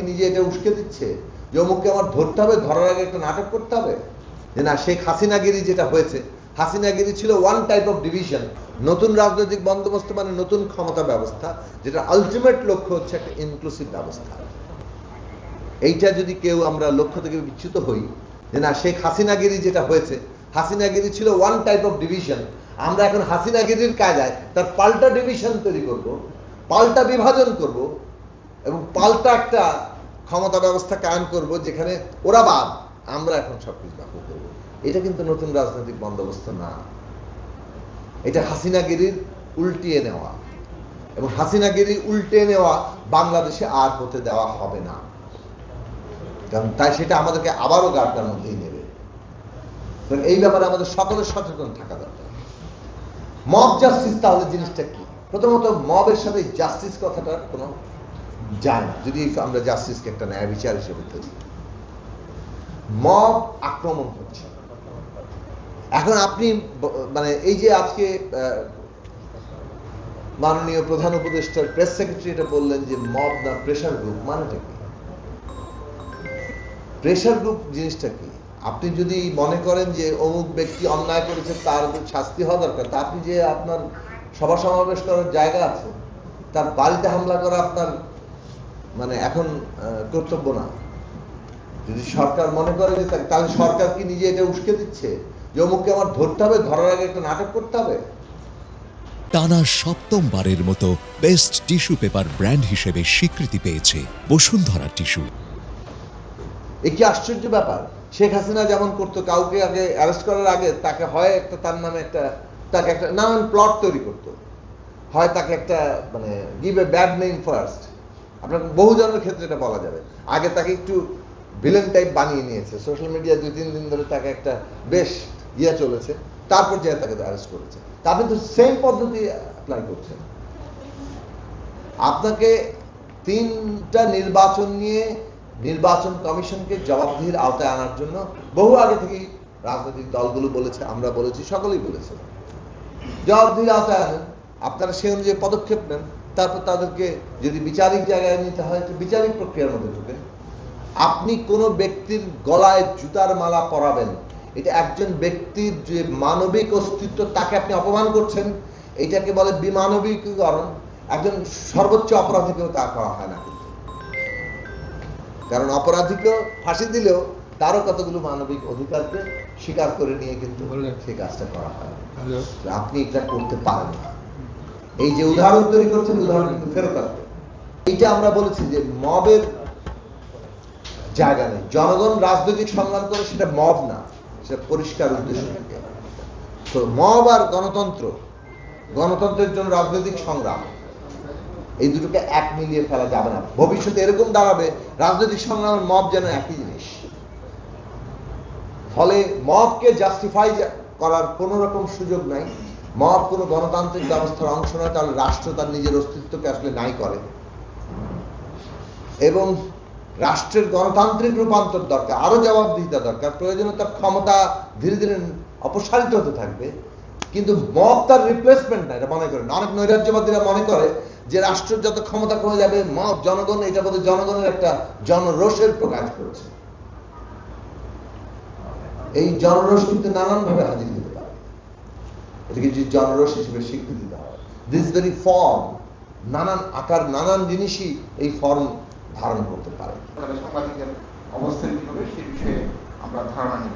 কি নিজে এটা উস্কে দিচ্ছে যে অমুককে আমার ধরতে হবে, ধরার আগে একটা নাটক করতে হবে? যে না, শেখ হাসিনাগিরি যেটা হয়েছে, হাসিনাগিরি ছিল ওয়ান টাইপ অফ ডিভিশন। নতুন রাজনৈতিক বন্দোবস্ত মানে নতুন ক্ষমতা ব্যবস্থা, যেটা আলটিমেট লক্ষ্য হচ্ছে একটা ইনক্লুসিভ ব্যবস্থা। এইটা যদি কেউ আমরা লক্ষ্য থেকে বিচ্যুত হই যে না, শেখ হাসিনাগিরি যেটা হয়েছে, হাসিনাগিরি ছিল ওয়ান টাইপ অফ ডিভিশন, আমরা এখন হাসিনাগিরির কায়দায় তার পাল্টা ডিভিশন তৈরি করব, পাল্টা বিভাজন করব এবং পাল্টা একটা ক্ষমতা ব্যবস্থা কায়েম করব যেখানে ওরা বাদ, আমরা এখন সবকিছু দখল করব। এটা কিন্তু নতুন রাজনৈতিক বন্দোবস্ত না, এটা হাসিনাগিরির উল্টিয়ে নেওয়া, এবং হাসিনাগিরি উল্টে নেওয়া বাংলাদেশে আর হতে দেওয়া হবে না। কারণ তাই সেটা আমাদেরকে আবারও গাড়টার মধ্যেই নেবে। এই ব্যাপারে আমাদের সকলের সচেতন থাকা দরকার। মব জাস্টিস তাহলে জিনিসটা কি? প্রথমত মবের সাথে জাস্টিস কথাটা কোনো যায় না, যদি আমরা জাস্টিসকে একটা ন্যায় বিচার হিসেবে ধরি। মব আক্রমণ করছে। এখন আপনি মানে এই যে আজকে মাননীয় প্রধান উপদেষ্টার প্রেস সেক্রেটারি এটা বললেন যে মব না প্রেশার গ্রুপ, মানেটা কি? প্রেশার গ্রুপ জিনিসটা কি? আপনি যদি মনে করেন যে অমুক ব্যক্তি অন্যায় করেছে, তার শাস্তি হওয়া দরকার, তা আপনি যে আপনার সভা সমাবেশ করার জায়গা আছে, তার বাড়িতে হামলা করা আপনার মানে এখন কর্তব্য না। যদি সরকার মনে করে যে তাহলে সরকার কি নিজে এটা উস্কে দিচ্ছে যে অমুককে আমার ধরতে হবে, ধরার আগে একটা নাটক করতে হবে? টানা সপ্তমবারের মতো বেস্ট টিস্যু পেপার ব্র্যান্ড হিসেবে স্বীকৃতি পেয়েছে বসুন্ধরা টিস্যু। এ কি আশ্চর্য ব্যাপার! শেখ হাসিনা যেমন করতো, কাউকে আগে অ্যারেস্ট করার আগে তাকে হয় একটা তার নামে একটা তাকে একটা নাম প্লট তৈরি করতো, হয় তাকে একটা মানে give a bad name first. আপনার বহুজনের ক্ষেত্রে এটা বলা যাবে। আগে তাকে একটু ভিলেন টাইপ বানিয়ে নিয়েছে, সোশ্যাল মিডিয়া 2-3 দিন ধরে তাকে একটা বেশ চলেছে, তারপর যে তাকে অ্যারেস্ট করেছে। তা আপনি তো সেম পদ্ধতি অ্যাপ্লাই করছেন। আপনাকে 3টা নির্বাচন নিয়ে নির্বাচন কমিশনকে জবাবদিহির আওতায় আনার জন্য বহু আগে থেকেই রাজনৈতিক দলগুলো বলেছে, আমরা বলেছি, সকলেই বলেছে জবাবদিহির আওতায় আনেন, আপনারা সেই অনুযায়ী পদক্ষেপ নেন, তারপর তাদেরকে যদি বিচারিক জায়গায় নিতে হয় তো বিচারিক প্রক্রিয়ার মধ্যে ঢুকেন। আপনি কোনো ব্যক্তির গলায় জুতার মালা পরাবেন, এটা একজন ব্যক্তির যে মানবিক অস্তিত্ব তাকে আপনি অপমান করছেন, এটাকে বলে বিমানবিকীকরণ। একজন সর্বোচ্চ অপরাধীকেও তা করা হয় না, কারণ অপরাধীকেও ফাঁসি দিলেও তারও কতগুলো মানবিক অধিকারকে স্বীকার করে নিয়ে কিন্তু সেই কাজটা করা হয়। আপনি এটা করতে পারেন না। এই যে উদাহরণ তৈরি করছেন, উদাহরণ কিন্তু ফেরত আসবে। এইটা আমরা বলেছি যে মবের জায়গা নেই। জনগণ রাজনৈতিক সংগ্রাম করে, সেটা মব না, সেটা পরিষ্কার উদ্দেশ্য থাকে। তো মব আর গণতন্ত্র, গণতন্ত্রের জন্য রাজনৈতিক সংগ্রাম, এই দুটোকে এক মিলিয়ে ফেলা যাবে না। ভবিষ্যতে এরকম দাঁড়াবে রাজনৈতিক সংগ্রাম আর মব যেন একই জিনিস। ফলে মবকে জাস্টিফাই করার কোন রকম সুযোগ নাই। মব কোন গণতান্ত্রিক ব্যবস্থার অংশ নয়, তাহলে রাষ্ট্র তার নিজের অস্তিত্বকে আসলে নাই করে। এবং রাষ্ট্রের গণতান্ত্রিক রূপান্তর দরকার, আরো জবাবদিহিতা দরকার, প্রয়োজনে তার ক্ষমতা ধীরে ধীরে অপসারিত হতে থাকবে, কিন্তু মব তার রিপ্লেসমেন্ট না, এটা মনে করেন। অনেক নৈরাজ্যবাদীরা মনে করে যে রাষ্ট্রের যত ক্ষমতা কমে যাবে মব, জনগণ, এটা বোধহয় জনগণের একটা জনরোষের প্রকাশ করেছে। এই জনরোষ কিন্তু নানান ভাবে হাজির হতে পারে, এটাকে যদি জনরোষ হিসেবে স্বীকৃতি দেওয়া হয়। দিস ভেরি ফর্ম, নানান আকার, নানান জিনিসই এই ফর্ম ধারণ করতে পারে। সাংবাদিকের অবস্থান কি হবে সে বিষয়ে আমরা ধারণা নিব।